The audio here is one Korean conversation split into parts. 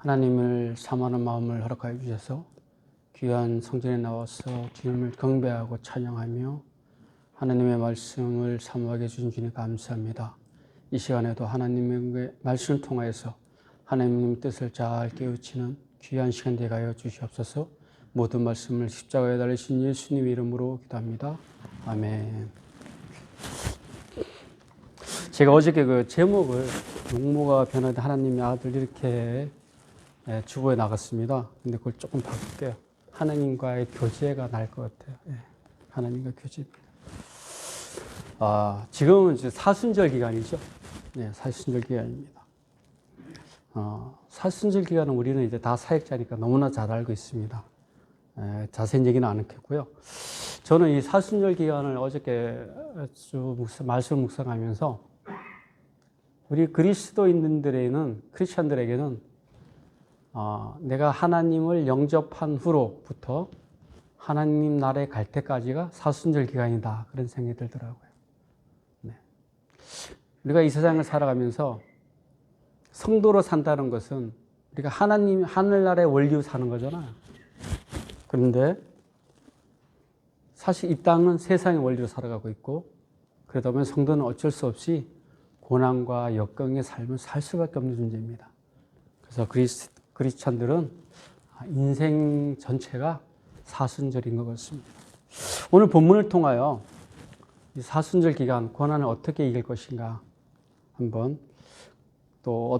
하나님을 사모하는 마음을 허락하여 주셔서 귀한 성전에 나와서 주님을 경배하고 찬양하며 하나님의 말씀을 사모하게 해주신 주님 감사합니다. 이 시간에도 하나님의 말씀을 통하여서 하나님의 뜻을 잘 깨우치는 귀한 시간 되게 하여 주시옵소서. 모든 말씀을 십자가에 달리신 예수님 이름으로 기도합니다. 아멘. 제가 어저께 그 제목을 용모가 변화된 하나님의 아들 이렇게 주보에 나갔습니다. 근데 그걸 조금 바꿀게요. 하나님과의 교제가 나을 것 같아요. 하나님과 교제입니다. 지금은 이제 사순절 기간이죠. 네, 사순절 기간입니다. 사순절 기간은 우리는 이제 다 사역자니까 너무나 잘 알고 있습니다. 자세한 얘기는 안 했고요. 저는 이 사순절 기간을 어저께 말씀을 묵상하면서 우리 그리스도인들에게는, 크리스천들에게는 내가 하나님을 영접한 후로부터 하나님 나라에 갈 때까지가 사순절 기간이다. 그런 생각이 들더라고요. 네. 우리가 이 세상을 살아가면서 성도로 산다는 것은 우리가 하나님, 하늘나라의 원리로 사는 거잖아요. 그런데 사실 이 땅은 세상의 원리로 살아가고 있고, 그러다 보면 성도는 어쩔 수 없이 고난과 역경의 삶을 살 수밖에 없는 존재입니다. 그래서 크리스찬들은 인생 전체가 사순절인 것 같습니다. 오늘 본문을 통하여 이 사순절 기간 고난을 어떻게 이길 것인가, 한번 또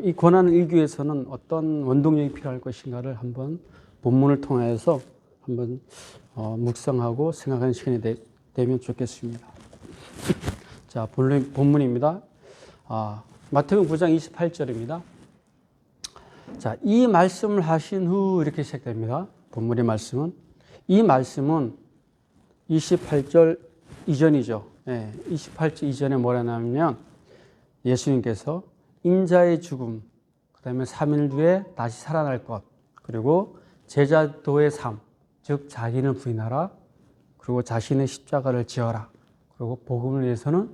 이 고난을 이기기 위해서는 어떤 원동력이 필요할 것인가를 한번 본문을 통해서 한번 묵상하고 생각하는 시간이 되면 좋겠습니다. 자, 본문입니다. 마태복음 9장 28절입니다. 자, 이 말씀을 하신 후 이렇게 시작됩니다. 본문의 말씀은. 이 말씀은 28절 이전이죠. 28절 이전에 뭐라 나오냐면 예수님께서 인자의 죽음, 그 다음에 3일 뒤에 다시 살아날 것, 그리고 제자도의 삶, 즉 자기는 부인하라, 그리고 자신의 십자가를 지어라, 그리고 복음을 위해서는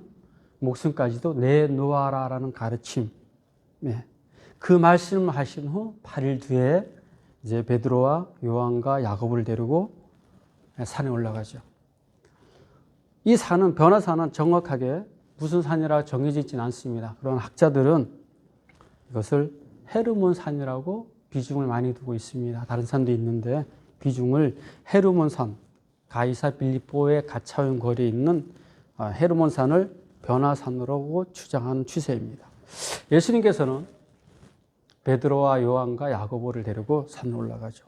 목숨까지도 내놓아라라는 가르침. 그 말씀을 하신 후 8일 뒤에 이제 베드로와 요한과 야고보를 데리고 산에 올라가죠. 이 산은, 변화산은 정확하게 무슨 산이라 정해져 있지는 않습니다. 그런 학자들은 이것을 헤르몬 산이라고 비중을 많이 두고 있습니다. 다른 산도 있는데 비중을 헤르몬 산, 가이사 빌립보의 가차용 거리에 있는 헤르몬 산을 변화산으로 주장하는 추세입니다. 예수님께서는 베드로와 요한과 야고보를 데리고 산에 올라가죠.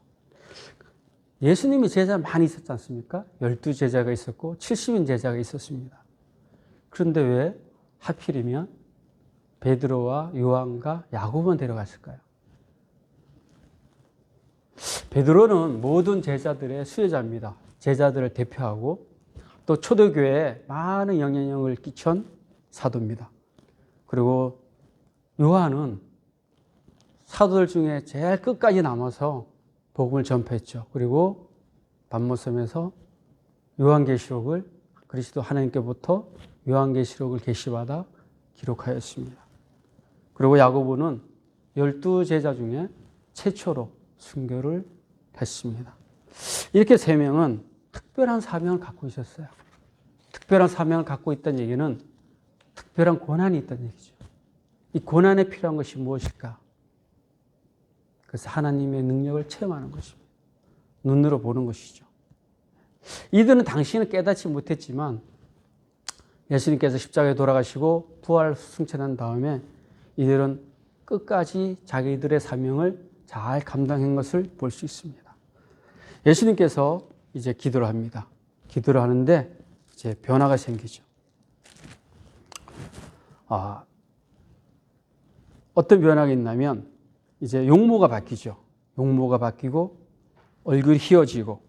예수님이 제자 많이 있었지 않습니까? 12제자가 있었고 70인 제자가 있었습니다. 그런데 왜 하필이면 베드로와 요한과 야고보만 데려갔을까요? 베드로는 모든 제자들의 수혜자입니다. 제자들을 대표하고 또 초대교회에 많은 영향력을 끼친 사도입니다. 그리고 요한은 사도들 중에 제일 끝까지 남아서 복음을 전파했죠. 그리고 반모섬에서 요한계시록을, 그리스도 하나님께부터 요한계시록을 계시받아 기록하였습니다. 그리고 야고보는 12제자 중에 최초로 순교를 했습니다. 이렇게 세 명은 특별한 사명을 갖고 있었어요. 특별한 사명을 갖고 있다는 얘기는 특별한 고난이 있다는 얘기죠. 이 고난에 필요한 것이 무엇일까? 그래서 하나님의 능력을 체험하는 것입니다. 눈으로 보는 것이죠. 이들은 당시는 깨닫지 못했지만 예수님께서 십자가에 돌아가시고 부활 승천한 다음에 이들은 끝까지 자기들의 사명을 잘 감당한 것을 볼 수 있습니다. 예수님께서 이제 기도를 합니다. 기도를 하는데 이제 변화가 생기죠. 어떤 변화가 있냐면 이제 용모가 바뀌죠. 용모가 바뀌고 얼굴이 휘어지고.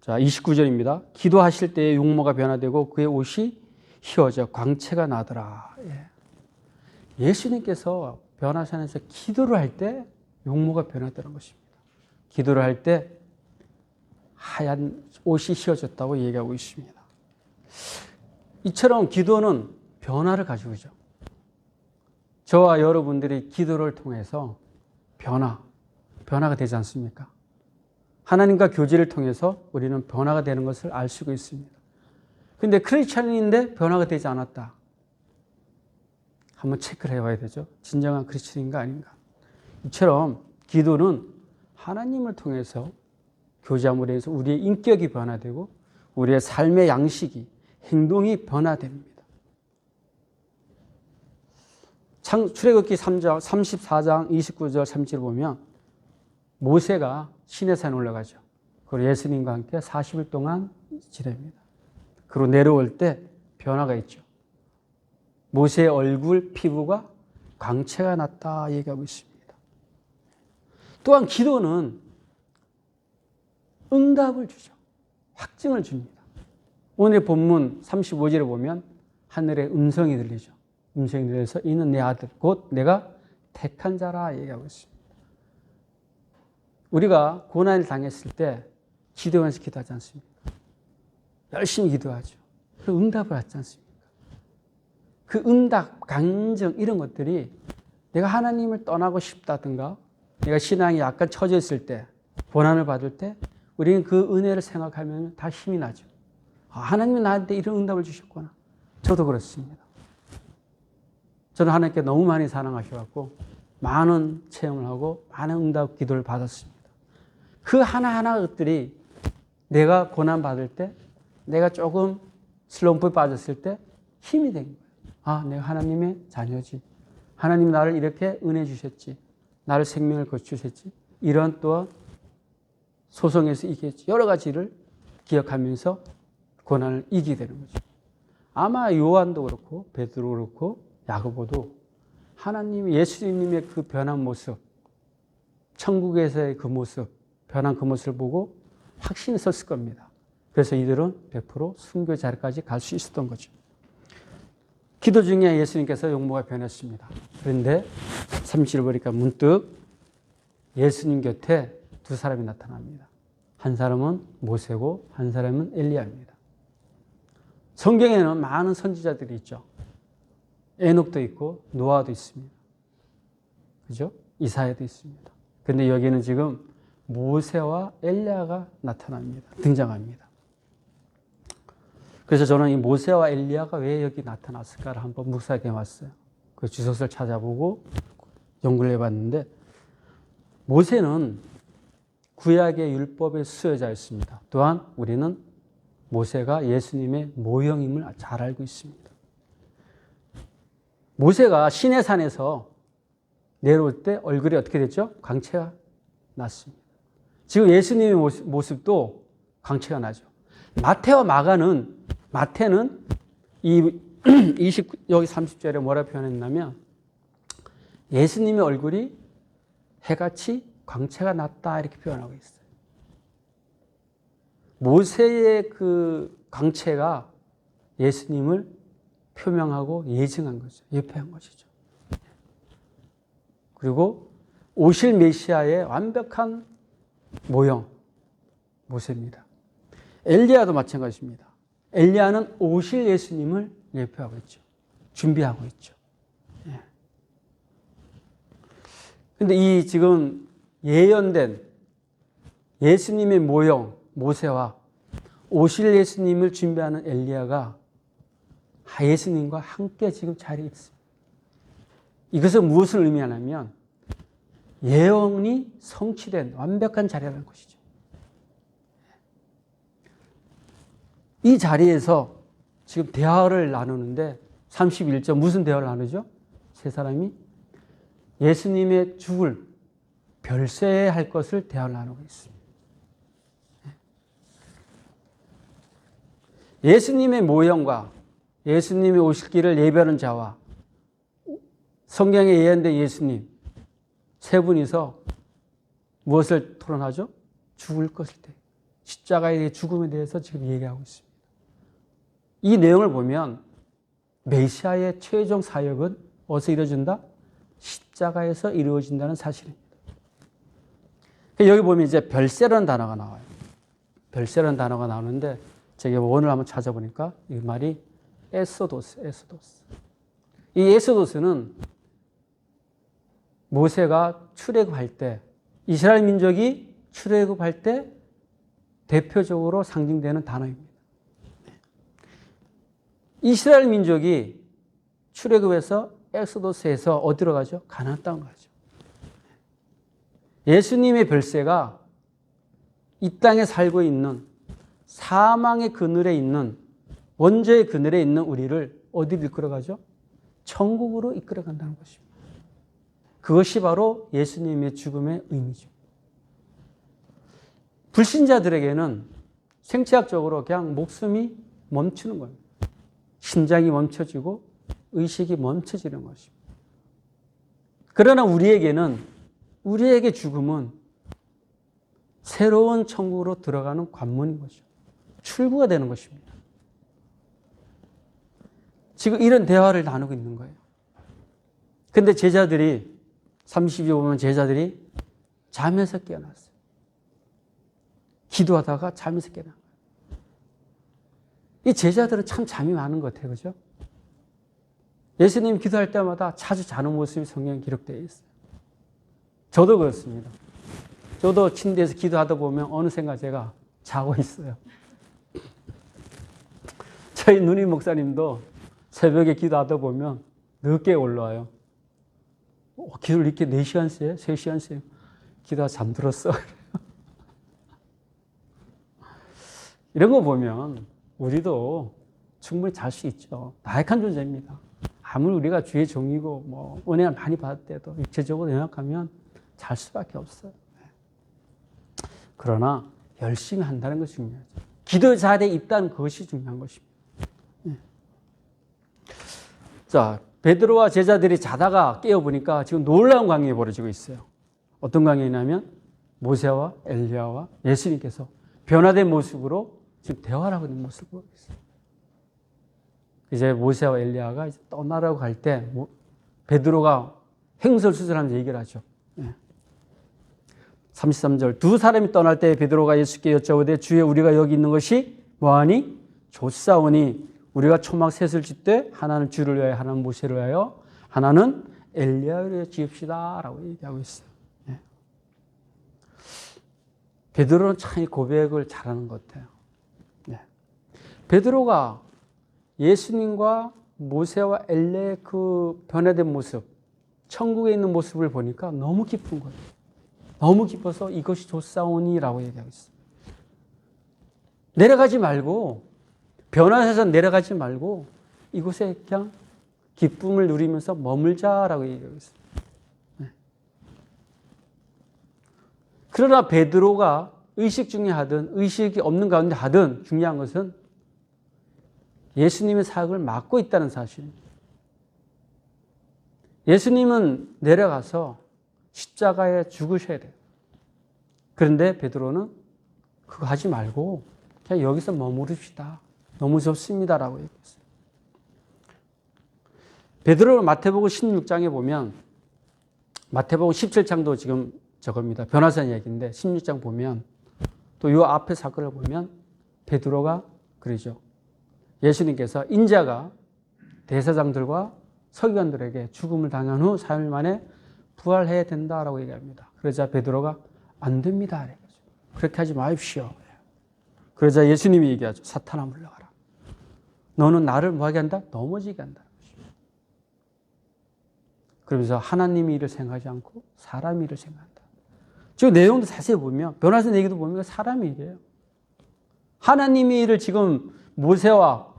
자, 29절입니다. 기도하실 때에 용모가 변화되고 그의 옷이 휘어져 광채가 나더라. 예수님께서 변화산에서 기도를 할 때 용모가 변화되는 것입니다. 기도를 할 때 하얀 옷이 휘어졌다고 얘기하고 있습니다. 이처럼 기도는 변화를 가지고 있죠. 저와 여러분들이 기도를 통해서 변화가 되지 않습니까? 하나님과 교제를 통해서 우리는 변화가 되는 것을 알 수가 있습니다. 근데 크리스찬인데 변화가 되지 않았다. 한번 체크를 해봐야 되죠. 진정한 크리스찬인가 아닌가. 이처럼 기도는 하나님을 통해서 교제함으로 해서 우리의 인격이 변화되고 우리의 삶의 양식이, 행동이 변화됩니다. 출애굽기 3장, 34장 29절 30절 보면 모세가 시내산에 올라가죠. 그리고 예수님과 함께 40일 동안 지냅니다. 그리고 내려올 때 변화가 있죠. 모세의 얼굴, 피부가 광채가 났다 얘기하고 있습니다. 또한 기도는 응답을 주죠. 확증을 줍니다. 오늘 본문 35절에 보면 하늘의 음성이 들리죠. 음성이 들려서 이는 내 아들 곧 내가 택한 자라 얘기하고 있습니다. 우리가 고난을 당했을 때 기도원에서 기도하지 않습니까? 열심히 기도하죠. 그 응답을 받지 않습니까? 그 응답, 감정 이런 것들이 내가 하나님을 떠나고 싶다든가 내가 신앙이 약간 처져 있을 때 고난을 받을 때 우리는 그 은혜를 생각하면 다 힘이 나죠. 하나님이 나한테 이런 응답을 주셨구나. 저도 그렇습니다. 저는 하나님께 너무 많이 사랑하셔서 많은 체험을 하고 많은 응답 기도를 받았습니다. 그 하나하나 것들이 내가 고난받을 때 내가 조금 슬럼프에 빠졌을 때 힘이 된 거예요. 내가 하나님의 자녀지. 하나님 나를 이렇게 은혜 주셨지. 나를 생명을 거주셨지. 이런 또한 소송에서 이기겠지. 여러 가지를 기억하면서 고난을 이기게 되는 거죠. 아마 요한도 그렇고 베드로 그렇고 야고보도 하나님 예수님의 그 변한 모습, 천국에서의 그 모습, 변한 그 모습을 보고 확신이 섰을 겁니다. 그래서 이들은 100% 순교 자리까지 갈 수 있었던 거죠. 기도 중에 예수님께서 용모가 변했습니다. 그런데 30절 보니까 문득 예수님 곁에 두 사람이 나타납니다. 한 사람은 모세고 한 사람은 엘리야입니다. 성경에는 많은 선지자들이 있죠. 에녹도 있고 노아도 있습니다. 그죠? 이사야도 있습니다. 그런데 여기는 지금 모세와 엘리야가 나타납니다. 등장합니다. 그래서 저는 이 모세와 엘리야가 왜 여기 나타났을까를 한번 묵상해 왔어요. 그 주석서를 찾아보고 연구를 해봤는데 모세는 구약의 율법의 수여자였습니다. 또한 우리는 모세가 예수님의 모형임을 잘 알고 있습니다. 모세가 시내산에서 내려올 때 얼굴이 어떻게 됐죠? 광채가 났습니다. 지금 예수님의 모습도 광채가 나죠. 마태와 마태는 이 여기 30절에 뭐라 표현했냐면 예수님의 얼굴이 해같이 광채가 났다 이렇게 표현하고 있어요. 모세의 그 광채가 예수님을 표명하고 예증한 거죠. 예표한 것이죠. 그리고 오실 메시아의 완벽한 모형 모세입니다. 엘리야도 마찬가지입니다. 엘리야는 오실 예수님을 예표하고 있죠. 준비하고 있죠. 그런데 이 지금 예언된 예수님의 모형 모세와 오실 예수님을 준비하는 엘리야가 예수님과 함께 지금 자리에 있습니다. 이것은 무엇을 의미하냐면 예언이 성취된 완벽한 자리라는 것이죠. 이 자리에서 지금 대화를 나누는데 31절 무슨 대화를 나누죠? 세 사람이 예수님의 죽을 별세할 것을 대화를 나누고 있습니다. 예수님의 모형과 예수님이 오실 길을 예배하는 자와 성경에 예언된 예수님 세 분이서 무엇을 토론하죠? 죽을 것을 때 십자가의 죽음에 대해서 지금 얘기하고 있습니다. 이 내용을 보면 메시아의 최종 사역은 어디서 이루어진다? 십자가에서 이루어진다는 사실입니다. 여기 보면 이제 별세라는 단어가 나와요. 별세라는 단어가 나오는데 제가 원을 한번 찾아보니까 이 말이 에소도스. 이 에소도스는 모세가 출애굽할 때, 이스라엘 민족이 출애굽할 때 대표적으로 상징되는 단어입니다. 이스라엘 민족이 출애굽에서 엑소더스에서 어디로 가죠? 가나안 땅 가죠. 예수님의 별세가 이 땅에 살고 있는 사망의 그늘에 있는 원죄의 그늘에 있는 우리를 어디로 이끌어가죠? 천국으로 이끌어간다는 것입니다. 그것이 바로 예수님의 죽음의 의미죠. 불신자들에게는 생체학적으로 그냥 목숨이 멈추는 겁니다. 심장이 멈춰지고 의식이 멈춰지는 것입니다. 그러나 우리에게 죽음은 새로운 천국으로 들어가는 관문인 거죠. 출구가 되는 것입니다. 지금 이런 대화를 나누고 있는 거예요. 근데 제자들이 30절 보면 제자들이 잠에서 깨어났어요. 기도하다가 잠에서 깨어난 거예요. 이 제자들은 참 잠이 많은 것 같아요. 그죠? 예수님이 기도할 때마다 자주 자는 모습이 성경에 기록되어 있어요. 저도 그렇습니다. 저도 침대에서 기도하다 보면 어느샌가 제가 자고 있어요. 저희 누님 목사님도 새벽에 기도하다 보면 늦게 올라와요. 기도를 이렇게 4시간 쎄요? 3시간 쎄요? 기도하다 잠들었어. 이런 거 보면 우리도 충분히 잘 수 있죠. 나약한 존재입니다. 아무리 우리가 주의 종이고 은혜를 많이 받을 때도 육체적으로 연약하면 잘 수밖에 없어요. 그러나 열심히 한다는 것이 중요하죠. 기도 자리에 있다는 것이 중요한 것입니다. 자, 베드로와 제자들이 자다가 깨어보니까 지금 놀라운 광경이 벌어지고 있어요. 어떤 광경이냐면 모세와 엘리야와 예수님께서 변화된 모습으로 지금 대화를 하고 있는 모습을 보고 있어요. 이제 모세와 엘리야가 이제 떠나라고 갈 때 베드로가 횡설수설하면서 얘기를 하죠. 33절 두 사람이 떠날 때 베드로가 예수께 여쭤보되 주여 우리가 여기 있는 것이 뭐하니? 좋사오니 우리가 초막 셋을 짓되 하나는 주를 위하여 하나는 모세를 위하여 하나는 엘리야를 위하여 지읍시다 라고 얘기하고 있어요. 베드로는 참 고백을 잘하는 것 같아요. 베드로가 예수님과 모세와 엘리야의 그 변화된 모습, 천국에 있는 모습을 보니까 너무 기쁜 거예요. 너무 기뻐서 이것이 좋사오니라고 얘기하고 있어요. 내려가지 말고 변화해서 내려가지 말고 이곳에 그냥 기쁨을 누리면서 머물자라고 얘기하고 있어요. 그러나 베드로가 의식 중에 하든 의식이 없는 가운데 하든 중요한 것은 예수님의 사역을 맡고 있다는 사실입니다. 예수님은 내려가서 십자가에 죽으셔야 돼요. 그런데 베드로는 그거 하지 말고 그냥 여기서 머무릅시다. 너무 좋습니다라고 얘기했어요. 베드로는 마태복음 16장에 보면 마태복음 17장도 지금 저겁니다. 변화산 얘기인데 16장 보면 또 이 앞에 사건을 보면 베드로가 그러죠. 예수님께서 인자가 대사장들과 서기관들에게 죽음을 당한 후 3일 만에 부활해야 된다라고 얘기합니다. 그러자 베드로가 안 됩니다. 그렇게 하지 마십시오. 그러자 예수님이 얘기하죠. 사탄아 물러가라. 너는 나를 뭐하게 한다? 넘어지게 한다. 그러면서 하나님의 일을 생각하지 않고 사람의 일을 생각한다. 지금 내용도 자세히 보면 변화선 얘기도 보면 사람의 일이에요. 하나님의 일을 지금 모세와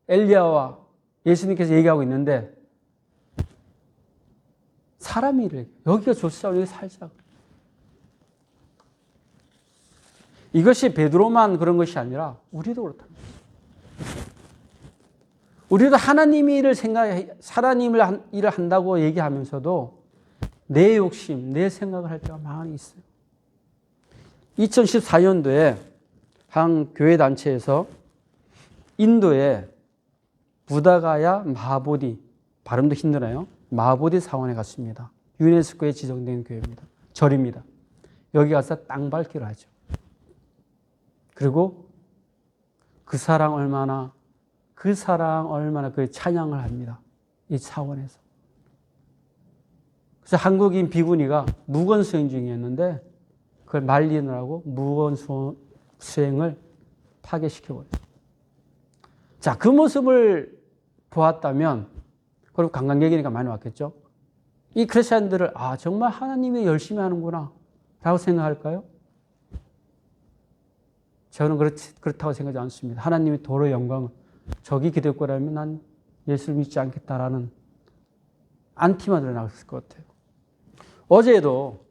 엘리야와 예수님께서 얘기하고 있는데 사람의 일을 여기가 좋사오니 여기 살자. 이것이 베드로만 그런 것이 아니라 우리도 그렇다는 거예요. 우리도 하나님의 일을 하나님의 일을 한다고 얘기하면서도 내 욕심, 내 생각을 할 때가 많이 있어요. 2014년도에 한 교회 단체에서 인도의 부다가야 마하보디, 발음도 힘드네요. 마하보디 사원에 갔습니다. 유네스코에 지정된 교회입니다. 절입니다. 여기 가서 땅 밟기를 하죠. 그리고 그 사랑 얼마나 그 찬양을 합니다. 이 차원에서. 그래서 한국인 비구니가 무건 수행 중이었는데 그걸 말리느라고 무건 수행을 파괴시켜버려요. 자, 그 모습을 보았다면, 그리고 관광객이니까 많이 왔겠죠. 이 크리스천들을 정말 하나님이 열심히 하는구나 라고 생각할까요? 저는 그렇다고 생각하지 않습니다. 하나님이 도로 영광을 저기 기댈 거라면 난 예수를 믿지 않겠다라는 안티만 일어났을 것 같아요. 어제도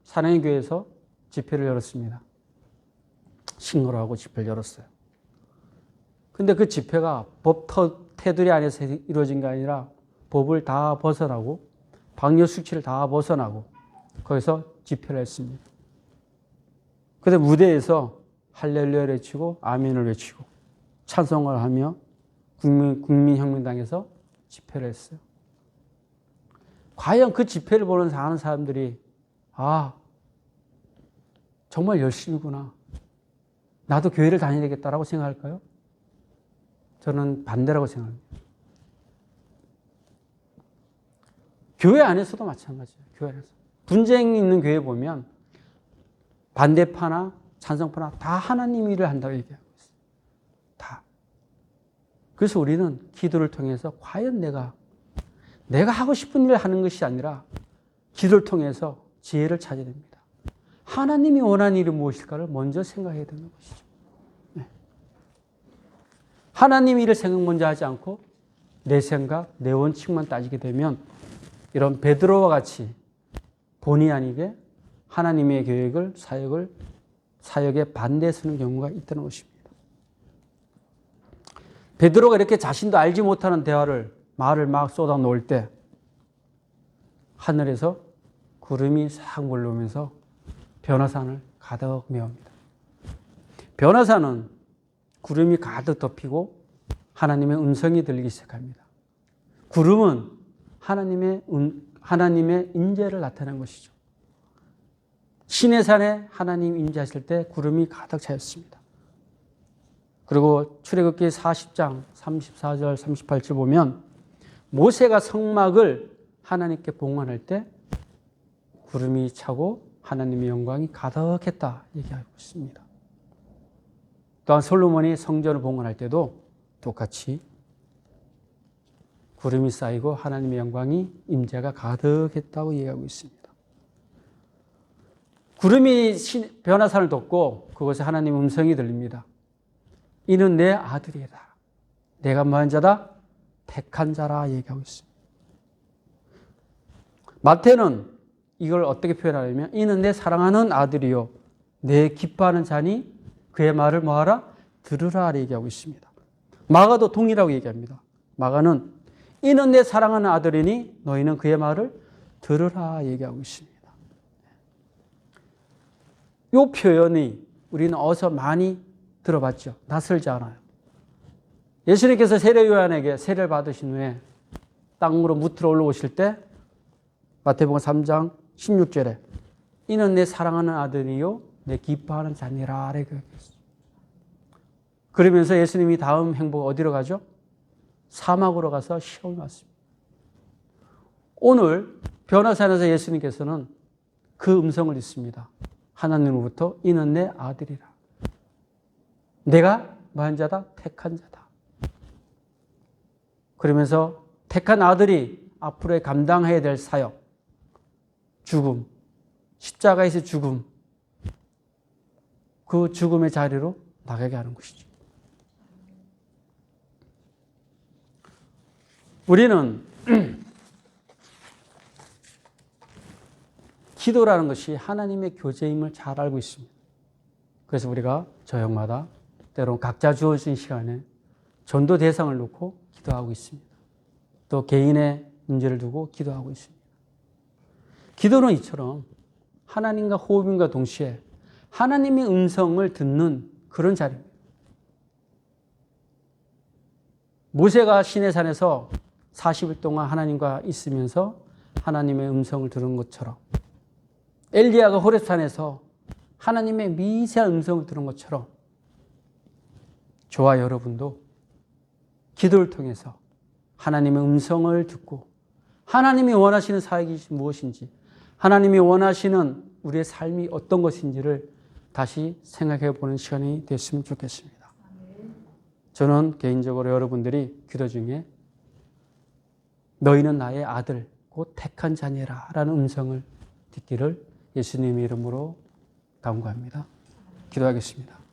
사랑의 교회에서 집회를 열었습니다. 신고를 하고 집회를 열었어요. 근데 그 집회가 법 테두리 안에서 이루어진 게 아니라 법을 다 벗어나고 방역 수치를 다 벗어나고 거기서 집회를 했습니다. 그런데 무대에서 할렐루야를 외치고 아멘을 외치고 찬송을 하며 국민혁명당에서 집회를 했어요. 과연 그 집회를 보는 아는 사람들이 정말 열심히구나. 나도 교회를 다녀야 되겠다라고 생각할까요? 저는 반대라고 생각합니다. 교회 안에서도 마찬가지예요. 교회 안에서. 분쟁이 있는 교회 보면 반대파나 찬성파나 다 하나님 일을 한다고 얘기하고 있어요. 다. 그래서 우리는 기도를 통해서 과연 내가 하고 싶은 일을 하는 것이 아니라 기도를 통해서 지혜를 찾아야 됩니다. 하나님이 원하는 일이 무엇일까를 먼저 생각해야 되는 것이죠. 네. 하나님 일을 생각 먼저 하지 않고 내 생각, 내 원칙만 따지게 되면 이런 베드로와 같이 본의 아니게 하나님의 계획을, 사역에 반대에 서는 경우가 있다는 것입니다. 베드로가 이렇게 자신도 알지 못하는 말을 막 쏟아 놓을 때 하늘에서 구름이 싹 몰려오면서 변화산을 가득 메웁니다. 변화산은 구름이 가득 덮이고 하나님의 음성이 들리기 시작합니다. 구름은 하나님의 임재를 나타내는 것이죠. 시내산에 하나님 임재하실 때 구름이 가득 차였습니다. 그리고 출애굽기 40장 34절 38절 보면 모세가 성막을 하나님께 봉헌할 때 구름이 차고 하나님의 영광이 가득했다 얘기하고 있습니다. 또한 솔로몬이 성전을 봉헌할 때도 똑같이 구름이 쌓이고 하나님의 영광이 임재가 가득했다고 얘기하고 있습니다. 구름이 변화산을 덮고 그곳에 하나님의 음성이 들립니다. 이는 내 아들이다. 내가 뭐한 자다? 택한 자라 얘기하고 있습니다. 마태는 이걸 어떻게 표현하냐면 이는 내 사랑하는 아들이요 내 기뻐하는 자니 그의 말을 뭐하라? 들으라 얘기하고 있습니다. 마가도 동일하고 얘기합니다. 마가는 이는 내 사랑하는 아들이니 너희는 그의 말을 들으라 얘기하고 있습니다. 이 표현이 우리는 어디서 많이 들어봤죠. 낯설지 않아요. 예수님께서 세례 요한에게 세례를 받으신 후에 땅으로 무트로 올라오실 때 마태복음 3장 16절에 이는 내 사랑하는 아들이요 내 기뻐하는 자니라 이렇게 얘기했어요. 그러면서 예수님이 다음 행복 어디로 가죠? 사막으로 가서 시험을 받습니다. 오늘 변화산에서 예수님께서는 그 음성을 듣습니다. 하나님으로부터 이는 내 아들이라. 내가 뭐한 자다? 택한 자다. 그러면서 택한 아들이 앞으로 감당해야 될 사역, 죽음, 십자가에서 죽음, 그 죽음의 자리로 나가게 하는 것이죠. 우리는 기도라는 것이 하나님의 교제임을 잘 알고 있습니다. 그래서 우리가 저녁마다 때론 각자 주어진 시간에 전도 대상을 놓고 기도하고 있습니다. 또 개인의 문제를 두고 기도하고 있습니다. 기도는 이처럼 하나님과 호흡임과 동시에 하나님의 음성을 듣는 그런 자리입니다. 모세가 시내산에서 40일 동안 하나님과 있으면서 하나님의 음성을 들은 것처럼 엘리야가 호렙산에서 하나님의 미세한 음성을 들은 것처럼 저와 여러분도 기도를 통해서 하나님의 음성을 듣고 하나님이 원하시는 사역이 무엇인지, 하나님이 원하시는 우리의 삶이 어떤 것인지를 다시 생각해 보는 시간이 됐으면 좋겠습니다. 저는 개인적으로 여러분들이 기도 중에 너희는 나의 아들, 곧 택한 자녀라 라는 음성을 듣기를 예수님의 이름으로 간구합니다. 기도하겠습니다.